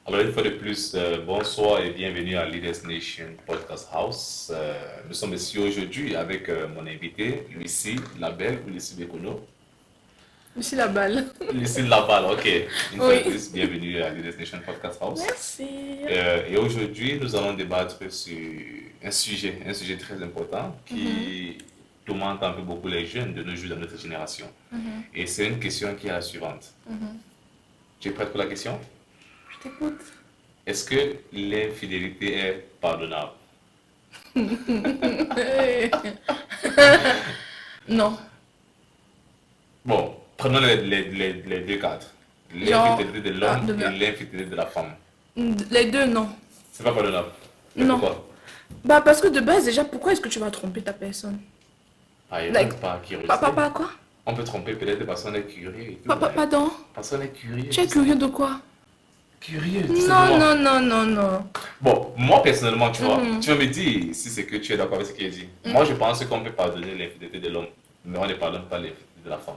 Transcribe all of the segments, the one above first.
Alors, une fois de plus, bonsoir et bienvenue à Leaders Nation Podcast House. Nous sommes ici aujourd'hui avec mon invité, Lucie Labelle ou Lucie Bekono. Lucie la balle. Lucie Laballe, ok. Une fois de Oui. plus, bienvenue à Leaders Nation Podcast House. Merci. Et aujourd'hui, nous allons débattre sur un sujet très important qui tourmente un peu beaucoup les jeunes de nos jours, de notre génération. Et c'est une question qui est la suivante. Tu es prête pour la question? Je t'écoute. Est-ce que l'infidélité est pardonnable? Non. Bon, prenons les deux cadres. Genre, L'infidélité de l'homme de- et l'infidélité de la femme. les deux, non. C'est pas pardonnable. Mais Non. pourquoi? Bah, parce que de base, déjà, pourquoi est-ce que tu vas tromper ta personne? Ah, il Like, n'y a pas curiosité. pas quoi? On peut tromper peut-être parce qu'on est curieux et tout. Pardon? Parce qu'on est curieux. Tu es curieux de quoi? Curieux, tout Non, simplement. non. Bon, moi personnellement, tu vois, tu vas me dire si c'est que tu es d'accord avec ce qu'il dit. Moi, je pense qu'on peut pardonner l'infidélité de l'homme, mais on ne pardonne pas l'infidélité de la femme.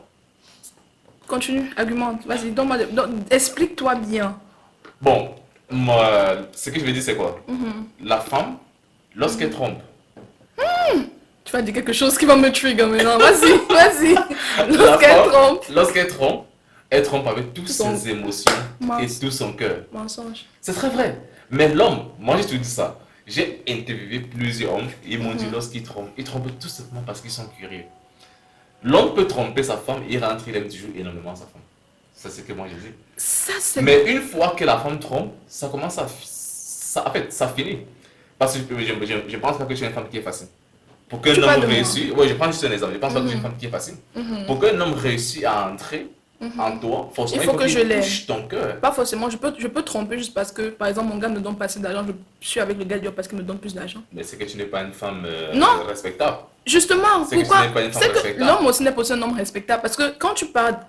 Continue, argumente. Vas-y, explique-toi bien. Bon, moi, ce que je veux dire, c'est quoi? La femme, lorsqu'elle trompe, Tu vas dire quelque chose qui va me trigger maintenant. Vas-y. la Lorsqu'elle femme, trompe. lorsqu'elle elle trompe avec toutes Son- ses émotions et Mince. tout son cœur. Mensonge. C'est très vrai. Mais l'homme, moi je te dis ça, j'ai interviewé plusieurs hommes, et ils m'ont dit lorsqu'ils trompent, ils trompent tout simplement parce qu'ils sont curieux. L'homme peut tromper sa femme, il rentre, il aime toujours énormément sa femme. C'est ce que moi je dis. Ça, c'est... Mais une fois que la femme trompe, ça commence en fait, ça finit. Parce que je pense pas que tu es une femme qui est facile. Pour qu'un Tu parles homme de moi. réussisse, oui, je prends juste un exemple, je pense pas que tu es une femme qui est facile. Pour qu'un homme réussisse à entrer en toi, forcément, Il faut que qu'il je l'aime. touche ton cœur. Pas forcément, je peux tromper juste parce que, par exemple, mon gars me donne pas assez d'argent, je suis avec le gars parce qu'il me donne plus d'argent. Mais c'est que tu n'es pas une femme Non. respectable. Justement, C'est que pourquoi? ce n'est pas une femme C'est que respectable. l'homme aussi n'est pas aussi un homme respectable parce que quand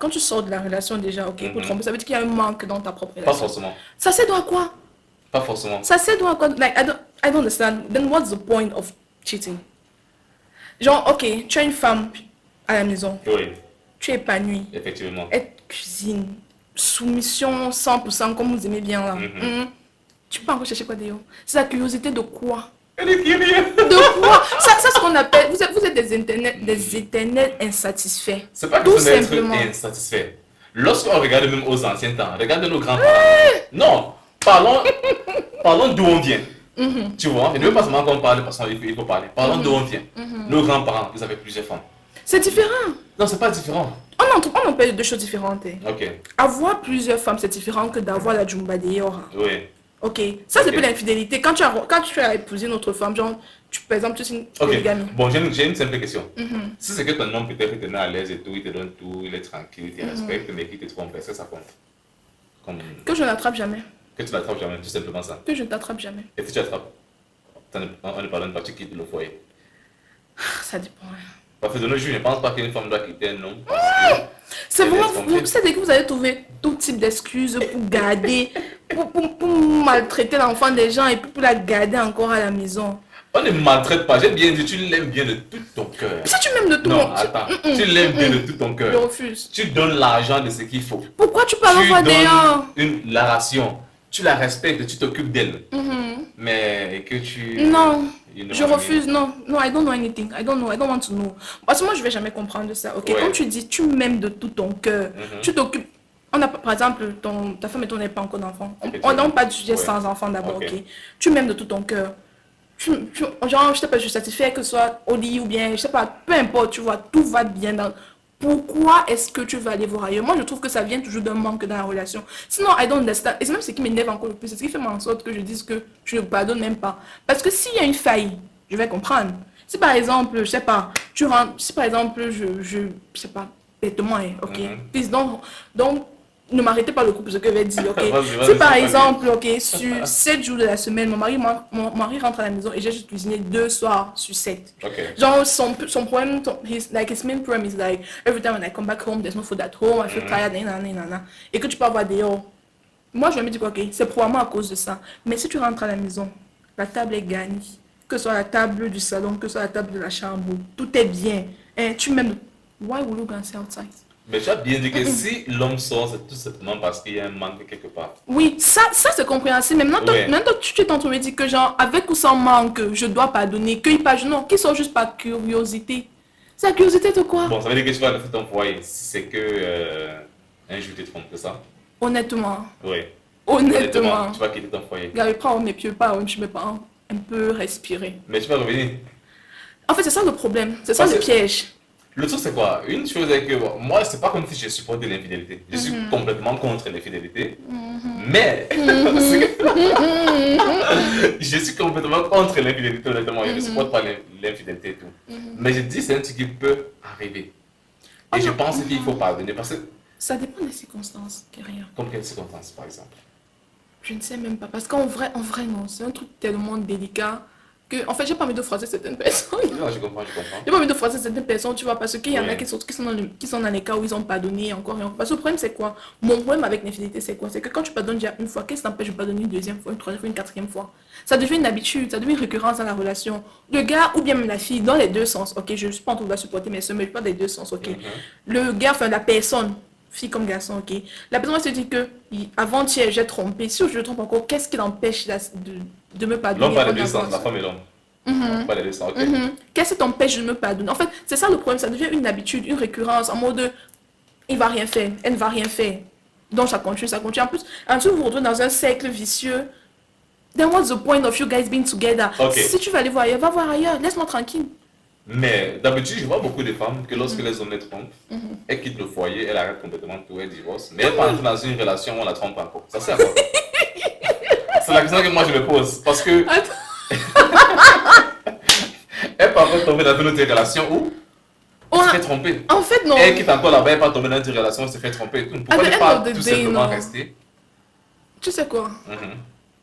tu sors de la relation déjà, ok, pour tromper, ça veut dire qu'il y a un manque dans ta propre Pas relation. forcément. Ça c'est à quoi? Pas forcément. Ça c'est à quoi? Like, I don't understand. Then what's the point of cheating? Genre, ok, tu as une femme à la maison, Oui, tu es épanouie, effectivement. elle cuisine, soumission 100% comme vous aimez bien là. Tu peux encore chercher quoi d'ailleurs? C'est la curiosité de quoi? Elle est curieuse. De quoi? Ça c'est ce qu'on appelle, vous êtes des éternels insatisfaits. C'est pas Tout question d'être simplement. insatisfait. Lorsqu'on regarde même aux anciens temps, regarde nos grands-parents. Non, parlons d'où on vient. Tu vois, il ne veut pas seulement qu'on parle parce qu'il faut parler. Parlons d'où on vient. Nos grands-parents, ils avaient plusieurs femmes. C'est différent. Non, c'est pas différent. On en parle de deux choses différentes. Ok, Avoir plusieurs femmes, c'est différent que d'avoir la Jumba d'ailleurs. oui. Ok, ça c'est Ok. plus l'infidélité. Quand tu as épousé une autre femme, genre, par exemple, tu es une Ok, polygamie. bon, j'ai une simple question. Si c'est que ton homme peut-être te met à l'aise et tout, il te donne tout, il est tranquille, il te respecte, mais qu'il te trompe, est-ce que ça compte? Comme Que je n'attrape jamais. que tu l'attrapes jamais, tout simplement ça. Que je ne t'attrape jamais. Et si tu attrapes, on ne pardonne pas, tu quittes le foyer. Ça dépend. Parce que de nos jours, je ne pense pas qu'une femme doit quitter un homme parce que C'est elle est vraiment, trompée. vous savez que vous allez trouver tout type d'excuses pour garder, pour maltraiter l'enfant des gens et puis pour la garder encore à la maison. On ne maltraite pas, j'ai bien dit, tu l'aimes bien de tout ton cœur. Si tu m'aimes de tout Non, mon... attends, tu l'aimes bien de tout ton Je cœur. refuse. Tu donnes l'argent de ce qu'il faut. Pourquoi tu parles Tu encore d'ailleurs? donnes la ration, tu la respectes, tu t'occupes d'elle. Mais que tu... Non, you know je what I mean? refuse, non, I don't know anything, I don't want to know. Parce que moi, je vais jamais comprendre ça, ok? Ouais. Quand tu dis, tu m'aimes de tout ton cœur, tu t'occupes, par exemple, ta femme et toi n'avez pas encore d'enfant. On n'a pas de sujet Ouais. sans enfant d'abord, Ok. ok? Tu m'aimes de tout ton cœur. Genre, je sais pas, je suis satisfait que ce soit au lit ou bien, je sais pas, peu importe, tu vois, tout va bien dans... Pourquoi est-ce que tu vas aller voir ailleurs? Moi, je trouve que ça vient toujours d'un manque dans la relation. Sinon, I don't understand. Et c'est même ce qui m'énerve encore le plus. C'est ce qui fait en sorte que je dise que je ne pardonne même pas. Parce que s'il y a une faille, je vais comprendre. Si par exemple, je sais pas, tu rentres, si par exemple, je sais pas, bêtement, hein, ok? Please, donc, ne m'arrêtez pas le coup, ce que je vais dire, ok? Vas-y, Si par vas-y. exemple, ok, sur 7 jours de la semaine, mon mari rentre à la maison et j'ai juste cuisiné 2 soirs sur 7. Ok. Genre, son problème, his main problem is like, every time when I come back home, there's no food at home, I feel tired, nanana. Et que tu peux avoir dehors. Moi, je vais me dire, ok, c'est probablement à cause de ça. Mais si tu rentres à la maison, la table est garnie. Que ce soit la table du salon, que ce soit la table de la chambre, tout est bien. Et tu m'aimes. Why would you go and say outside? Mais tu as bien dit que si l'homme sort, c'est tout simplement parce qu'il y a un manque quelque part. Oui, ça c'est compréhensible. Ouais. Maintenant, tu t'es en train de dire que genre, avec ou sans manque, je dois pardonner, qu'il pas, non, qu'il sort juste par curiosité. C'est la curiosité de quoi? Bon, ça veut dire que tu vas laisser ton foyer. C'est que un jour tu te trompes, c'est ça? Honnêtement, Oui. honnêtement. Tu vas quitter ton foyer. Gars, prends mes pieds, pas, je me prends un peu respirer. Mais tu vas revenir. En fait, c'est ça le problème, c'est ça Parce le que- piège. Le truc, c'est quoi? Une chose est que bon, moi, c'est pas comme si je supportais l'infidélité. Je suis complètement contre l'infidélité. Mais, c'est que- je suis complètement contre l'infidélité, honnêtement. Je ne supporte pas l'infidélité et tout. Mais je dis, c'est un truc qui peut arriver. Et je pense qu'il faut pardonner. Parce que, Ça dépend des circonstances, rien. comme quelles circonstances, par exemple? Je ne sais même pas. Parce qu'en vrai, non, c'est un truc tellement délicat que, en fait, j'ai pas envie de froisser certaines personnes. Non, je comprends, je comprends. J'ai pas envie de froisser certaines personnes, tu vois, parce qu'il y en a Ouais. qui sont dans les cas où ils ont pardonné encore et encore. Parce que le problème, c'est quoi? Mon problème avec l'infidélité, c'est quoi? C'est que quand tu pardonnes déjà une fois, qu'est-ce qui t'empêche de pardonner une deuxième fois, une troisième fois, une quatrième fois? Ça devient une habitude, ça devient une récurrence dans la relation. Le gars ou bien même la fille, dans les deux sens, ok, je ne suis pas en train de supporter mes soeurs, mais je parle des deux sens, ok. Le gars, enfin la personne, fille comme garçon, ok. La personne va se dire que avant-hier, j'ai trompé. Si je trompe encore, qu'est-ce qui l'empêche de me pardonner? L'homme parle en des deux sens, avance? la femme et l'homme. Pas les deux sens, ok. Qu'est-ce qui t'empêche de me pardonner? En fait, c'est ça le problème, ça devient une habitude, une récurrence, en mode il va rien faire, elle ne va rien faire. Donc ça continue, ça continue. En plus, ensuite vous vous retrouvez dans un cercle vicieux. Then what's the point of you guys being together? Ok. Si tu vas aller voir ailleurs, va voir ailleurs, laisse-moi tranquille. Mais d'habitude, je vois beaucoup de femmes que lorsque les hommes les trompent, elles quittent le foyer, elles arrêtent complètement tout, elles divorcent. Mais elles pas entrer dans une relation où on la trompe encore. Ça sert à quoi? C'est la question que moi je me pose. Parce que Attends. elle peut encore tomber dans une autre relation où On elle se a- fait tromper. En fait, non. Elle quitte encore là-bas, elle peut tomber dans une relation où elle se fait tromper et tout. Pourquoi At the ne end pas of the tout day, simplement non. rester? Tu sais quoi? Mhm.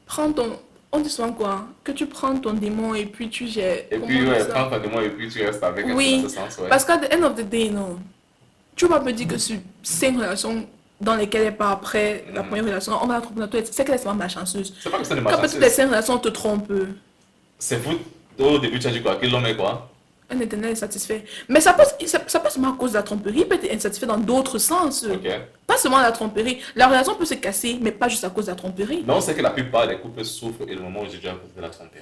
Prends ton... On dit souvent quoi? Que tu prends ton démon et puis tu gères. Et Comment puis, on dit ouais, ça? prends de moi et puis tu restes avec elle Oui, dans ce sens, ouais. parce qu'à the end of the day, non. Tu vas me dire que sur 5 relations dans lesquelles elle part après la première relation, on va la tromper dans tous les... C'est qu'elle est vraiment malchanceuse. C'est pas que c'est de Qu'après toutes les malchance. 5 relations, on te trompe. C'est fou. Au début, tu as dit quoi? Que l'homme est quoi? Un éternel est satisfait. Mais ça passe pas seulement à cause de la tromperie, il peut être insatisfait dans d'autres sens. Ok. Pas seulement la tromperie. La relation peut se casser, mais pas juste à cause de la tromperie. Non, c'est que la plupart des couples souffrent et le moment où j'ai déjà à cause de la tromperie.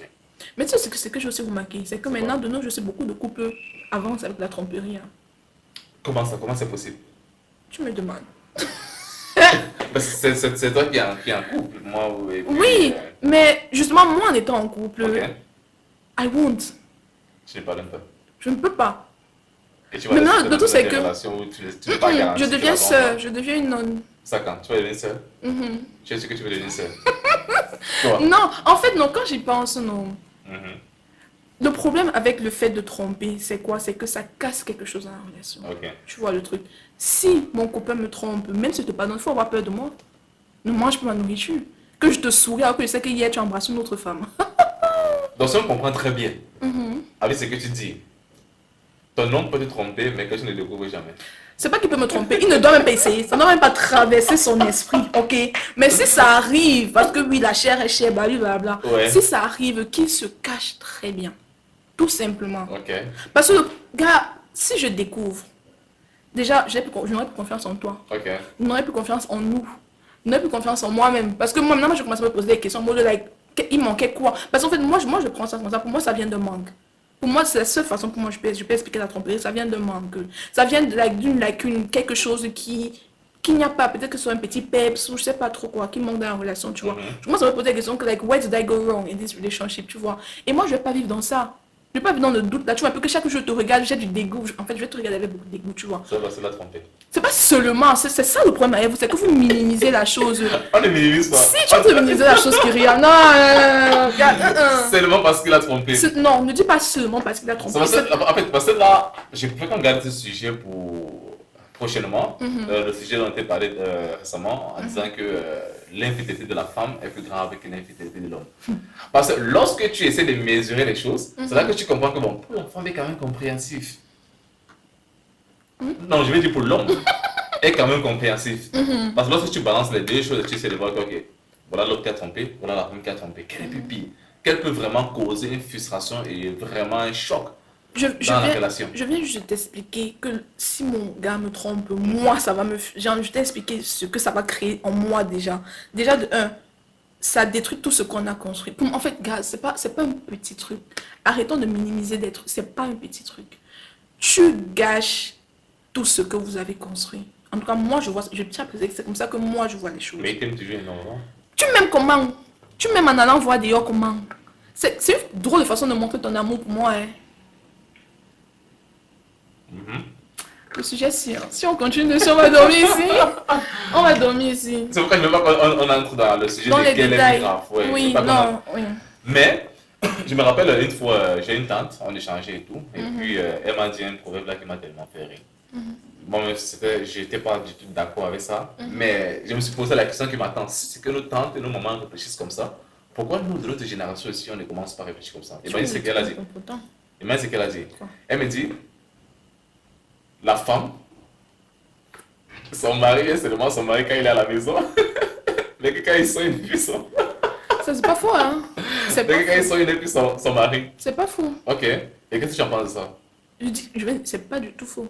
Mais tu sais, ce que j'ai aussi remarqué, c'est que maintenant, de nous, je sais beaucoup de couples avancent avec la tromperie. Hein. Comment ça? Comment c'est possible? Tu me demandes. Parce que c'est toi qui est en couple, moi. Et puis, Oui, mais justement, moi, en étant en couple, Ok. I won't. Je n'ai pas d'un peu. Je ne peux pas. Et tu vas Mais rester non, dans le tout, une c'est que- relation où tu n'es pas garanti Je que deviens la sœur, vente- je deviens une nonne. Ça quand? Tu vas devenir seule? Mhm. Tu es sûr que tu veux devenir seule? Toi? Non, en fait, non, quand j'y pense, non. Mhm. Le problème avec le fait de tromper, c'est quoi? C'est que ça casse quelque chose dans la relation. Ok. Tu vois le truc. Si mon copain me trompe, même si je te pardonne, il faut avoir peur de moi. Ne mange pas ma nourriture. Que je te souris alors que je sais qu'hier tu as embrassé une autre femme. Donc si on comprend très bien Mhm. avec ce que tu dis, ton homme peut te tromper, mais que tu ne le découvres jamais. C'est pas qu'il peut me tromper, il ne doit même pas essayer, ça ne doit même pas traverser son esprit, ok? Mais si ça arrive, parce que oui, la chair est chère, blablabla, Ouais. si ça arrive, qu'il se cache très bien. Tout simplement. Ok. Parce que, gars, si je découvre, déjà, je n'aurais plus confiance en toi. Ok. Je n'aurais plus confiance en nous. Je n'aurais plus confiance en moi-même. Parce que moi, maintenant, je commence à me poser des questions. En mode, like, il manquait quoi? Parce qu'en fait, moi, je prends ça comme ça. Pour moi, ça vient de manque. Pour moi, c'est la seule façon pour moi je peux expliquer la tromperie. Ça vient de manque. Ça vient d'une lacune, quelque chose qu'il n'y a pas. Peut-être que ce soit un petit peps ou je sais pas trop quoi, qui manque dans la relation, tu vois. Je commence à me poser des questions que, like, where did I go wrong in this relationship, tu vois. Et moi, je vais pas vivre dans ça. Je vais pas vivre dans le doute là, tu vois. Un peu que chaque jour je te regarde, j'ai du dégoût. En fait, je vais te regarder avec beaucoup de dégoût, tu vois. Ça va se la tromper. C'est pas seulement, c'est ça le problème avec vous, c'est que vous minimisez la chose. On ne minimise pas. Si tu veux minimiser la chose, Kyria, non, regarde, Seulement parce qu'il a trompé. non, ne dis pas seulement parce qu'il a trompé. En fait, parce que là, j'ai préféré qu'on garde ce sujet pour prochainement. Le sujet dont on a parlé récemment en disant que l'infidélité de la femme est plus grave que l'infidélité de l'homme. Parce que lorsque tu essaies de mesurer les choses, c'est là que tu comprends que bon, pour la femme est quand même compréhensif. Non, je vais dire pour l'homme, est quand même compréhensif. Parce que lorsque tu balances les deux choses, tu essaies de voir que, ok, voilà l'autre qui a trompé, voilà la femme qui a trompé. Quelle est plus pire? Quelle peut vraiment causer une frustration et vraiment un choc dans la relation. Je viens juste t'expliquer que si mon gars me trompe, moi, ça va me... Genre, je t'ai expliqué ce que ça va créer en moi déjà. Déjà, de un, ça détruit tout ce qu'on a construit. En fait, gars, c'est pas un petit truc. Arrêtons de minimiser d'être... C'est pas un petit truc. Tu gâches tout ce que vous avez construit. En tout cas, moi, je tiens à préciser que c'est comme ça que moi, je vois les choses. Mais il t'aime toujours énormément. Tu m'aimes comment? Tu m'aimes en allant voir dehors comment? C'est une drôle de façon de montrer ton amour pour moi, hein. Le sujet, si on continue dessus, on va dormir ici. On va dormir ici. C'est pourquoi je ne veux pas qu'on entre dans le sujet Dans de les quel est détails. grave. Ouais, Oui, pas non, oui. Mais, je me rappelle une fois, j'ai une tante, on échangeait et tout. Et puis, elle m'a dit un proverbe là qui m'a tellement fait rire. Bon, j'étais pas du tout d'accord avec ça. Mais je me suis posé la question qui m'attend. Si c'est que nos tantes et nos mamans réfléchissent comme ça, pourquoi nous, de notre génération aussi, on ne commence pas à réfléchir comme ça? Et bien, c'est qu'elle a dit. Et bien, c'est qu'elle a dit. Elle me dit, la femme, son mari est seulement son mari quand il est à la maison. Mais que quand ils sont, il n'est plus son. Ça, c'est pas faux, hein? C'est pas Mais que quand ils sont, il n'est plus son mari. C'est pas faux. Ok. Et qu'est-ce que tu en penses de ça? Je dis, c'est pas du tout faux.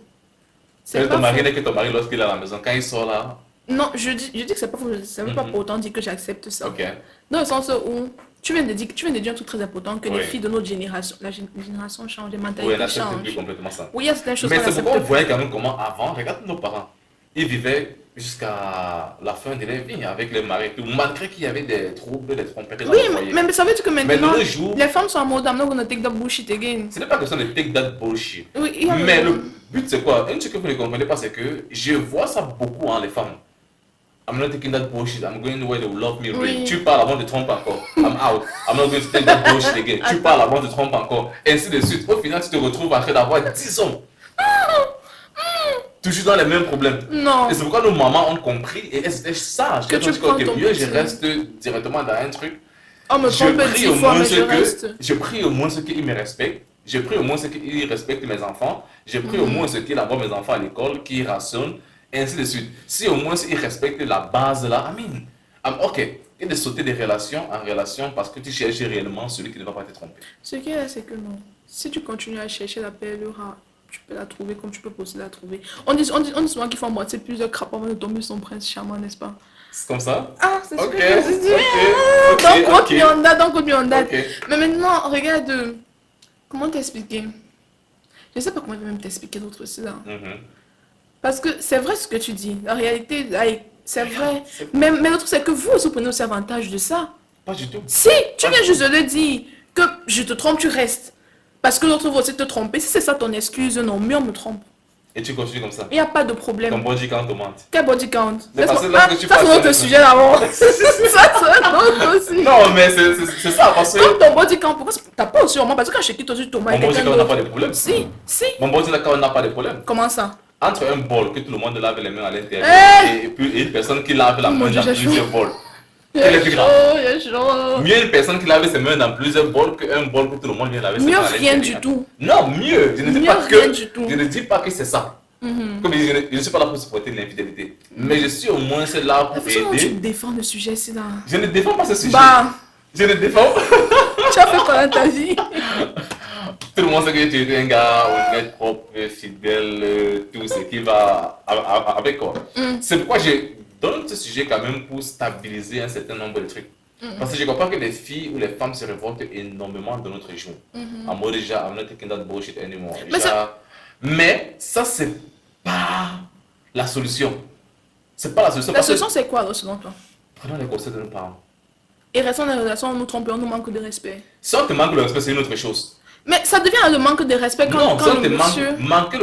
C'est ton mari n'est que ton mari lorsqu'il est à la maison. Quand il sort là. Non, je dis que c'est pas faux. Ça veut pas pour autant dire que j'accepte ça. Ok. Dans le sens où tu viens de dire un truc très important, que les filles de notre génération, la génération change, les mentalités oui, changent. Oui, complètement ça. Oui, il y a certaines choses. Mais c'est pourquoi on voyait quand même comment avant, regarde nos parents, ils vivaient jusqu'à la fin de leur vie avec les maris, tout, malgré qu'il y avait des troubles, des tromperies dans le foyer. Mais ça veut dire que maintenant, jours, les femmes sont en mode, I'm not gonna take that bullshit again. Ce n'est pas question de take that bullshit. Oui, mais le but c'est quoi? Une chose que vous ne comprenez pas, c'est que je vois ça beaucoup en les femmes. I'm not taking that bullshit. I'm going where they will love me. Oui. Tu parles avant de te tromper encore. I'm out. I'm not going to take that bullshit again. Tu parles avant de te tromper encore. Ainsi de suite. Au final, tu te retrouves en train d'avoir 10 hommes. Toujours dans les mêmes problèmes. Non. Et c'est pourquoi nos mamans ont compris et elles étaient sages. Que tu prends ton mieux, je reste directement dans un truc. On me trompe 10 fois, mais je reste. Je prie au moins ce qu'ils me respectent. Je prie au moins ce qu'ils respectent mes enfants. Je prie au moins ce qu'ils envoient mes enfants à l'école, qu'ils rationnent. Et ainsi de suite. Si au moins ils respectent la base là, amen. Ok. Et de sauter de relation en relation parce que tu cherches réellement celui qui ne va pas te tromper. Ce qui est, c'est que non. Si tu continues à chercher la perle rare, tu peux la trouver comme tu peux aussi la trouver. On dit souvent qu'il faut emboîter plusieurs crapauds avant de tomber son prince charmant, n'est-ce pas? C'est comme ça? Ah, c'est ok. Donc, compte en date. Ok. Mais maintenant, regarde. Comment t'expliquer? Je ne sais pas comment je vais même t'expliquer d'autres aussi là. Parce que c'est vrai ce que tu dis. La réalité, c'est vrai. Mais le truc, c'est que vous aussi prenez aussi avantage de ça. Pas du tout. Si, tu viens juste de le dire. Que je te trompe, tu restes. Parce que l'autre va aussi te tromper. Si c'est ça ton excuse, non, mieux on me trompe. Et tu continues comme ça. Il n'y a pas de problème. Ton body count augmente. Quel body count? Ça, c'est notre sujet là-bas. Ça, c'est notre aussi. Non, mais c'est ça. Parce que... Comme ton body count, pourquoi t'as pas aussi moi? Parce que quand je quitte aussi Thomas mon body count n'a pas de problème. Si. Mon body count n'a pas de problème. Comment ça? Entre un bol que tout le monde lave les mains à l'intérieur et puis une personne qui lave la main dans plusieurs bols. Quel est plus grave? Mieux une personne qui lave ses mains dans plusieurs bols qu'un bol que tout le monde vient laver ses mains à l'intérieur. Mieux rien du tout. Non, mieux. Je ne dis pas que, je ne dis pas que c'est ça. Comme je ne suis pas là pour supporter l'infidélité. Mais je suis au moins là pour aider. Tu défends le sujet ici là. Je ne défends pas ce sujet. Bah. Je ne défends. Tu as fait quoi dans ta vie? Tout le monde sait que tu es un gars honnête, propre, fidèle, tout ce qui va avec quoi. C'est pourquoi je donne ce sujet quand même pour stabiliser un certain nombre de trucs. Parce que je comprends que les filles ou les femmes se révoltent énormément de notre jour. En mode déjà, I'm not taking that bullshit anymore. Mais ça, c'est pas la solution. C'est pas la solution. La solution, c'est quoi alors, selon toi? Prenons les conseils de nos parents. Et restons dans les relations, on nous trompe, on nous manque de respect. Si on te manque de respect, c'est une autre chose. Mais ça devient le manque de respect quand le monsieur... Manquer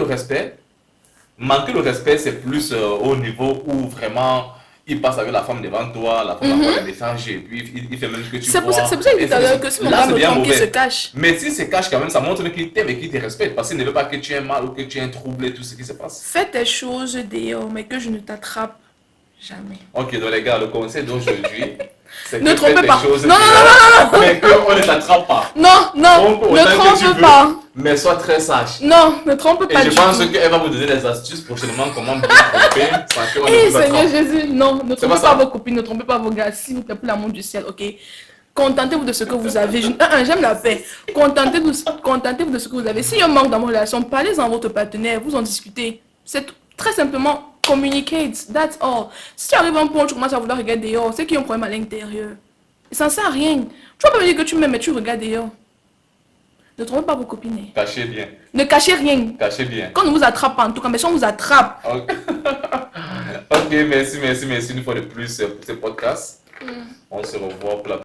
le respect, c'est plus au niveau où vraiment il passe avec la femme devant toi, la femme envoie des messages et puis il fait même ce que tu vois. C'est pour ça que tout à l'heure que si mon gars me trompe, il se cache. Mais s'il se cache quand même, ça montre qu'il t'aime et qu'il te respecte parce qu'il ne veut pas que tu aies mal ou que tu aies un trouble et tout ce qui se passe. Fais tes choses dehors, mais que je ne t'attrape jamais. Ok, donc les gars, le conseil d'aujourd'hui, c'est que ne trompez pas. Non, mais qu'on ne t'attrape pas. Non, ne trompe pas. Mais sois très sage. Non, ne trompe pas. Et je pense qu'elle va vous donner des astuces prochainement comment bien tromper sans qu'on ne vous attrape. Seigneur Jésus, non, ne trompez pas vos copines, ne trompez pas vos gars, s'il vous plaît, pour l'amour du ciel, ok? Contentez-vous de ce que vous avez. J'aime la paix. Contentez-vous de ce que vous avez. S'il y a un manque dans vos relations, parlez-en à votre partenaire, vous en discutez. C'est très simplement communicate, that's all. Si tu arrives à un point où tu commences à vouloir regarder dehors, c'est qu'il y a un problème à l'intérieur. Et ça ne sert à rien. Tu vas pas me dire que tu m'aimes, mais tu regardes dehors. Ne trouvez pas vos copines. Cachez bien. Ne cachez rien. Cachez bien. Quand on vous attrape, en tout cas, mais si on vous attrape. Ok, ok, merci une fois de plus pour ce podcast. On se revoit pour la